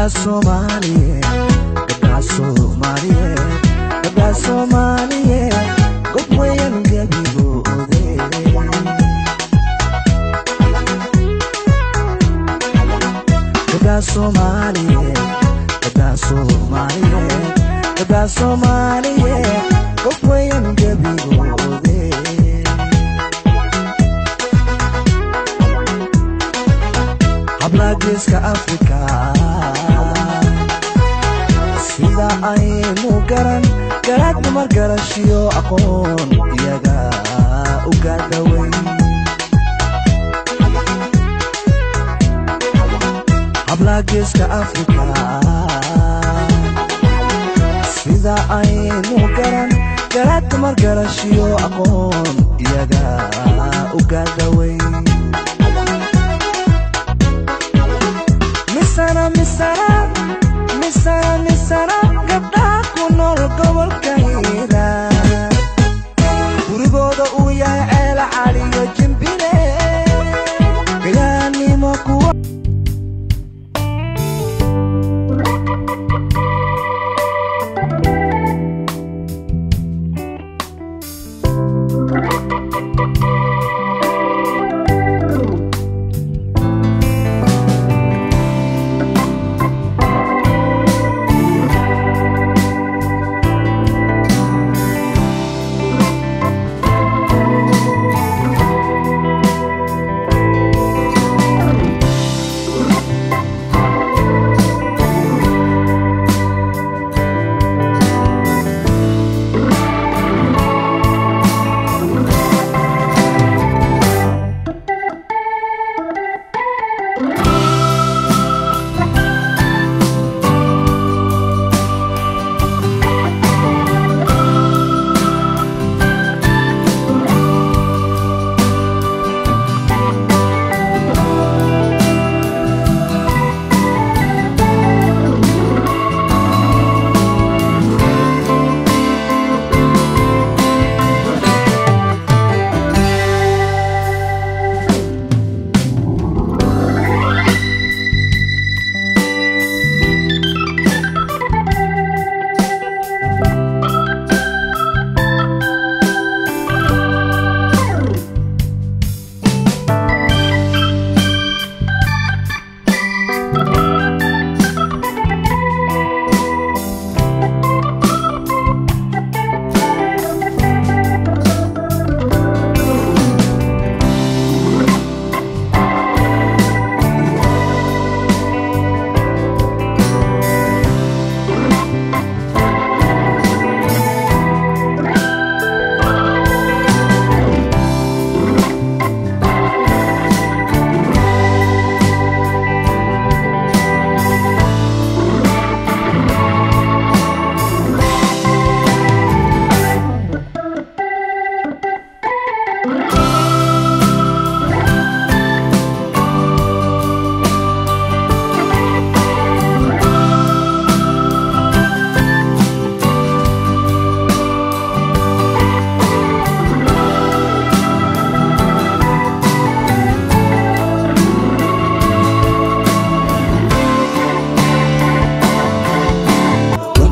Somaliye, gabdhaha Soomaaliye, gabdhaha Soomaaliye, gob weyn gebigoode. Gabdhaha Soomaaliye, gabdhaha Soomaaliye, gabdhaha Soomaaliye, gob weyn gebigoode. Hablaha Geeska Afrika sida aynu garan garaad dumar garashiyo aqoon iyaga u gaadhaweyn. Hablaha Geeska Afrika sida aynu garan garaad dumar garashiyo aqoon iyaga u gaadhaweyn. Misana gabdhaha ku nool gobolka Hiiraan gurigooda uu yahay Ceel Cali iyo Jimbile gayaanimo kuwa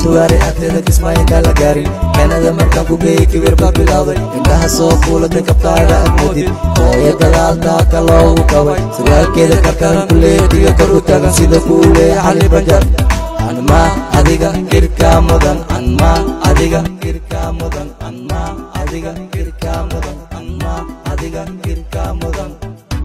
tuwaari agteeda kismaayo kala gaarin kanada markaan ku geeyey kibir baa bilowday indhaha soo fuulatay kabtaada agmoodid hooyo gadaaltaa kaloogu qabay sarwaalkeeda karkaan ku leediga kor u taagan sida kuu leeya xalli bajar anma adiga kirkaa mudan anma adiga kirkaa mudan anma adiga kirkaa mudan anma adiga kirkaa mudan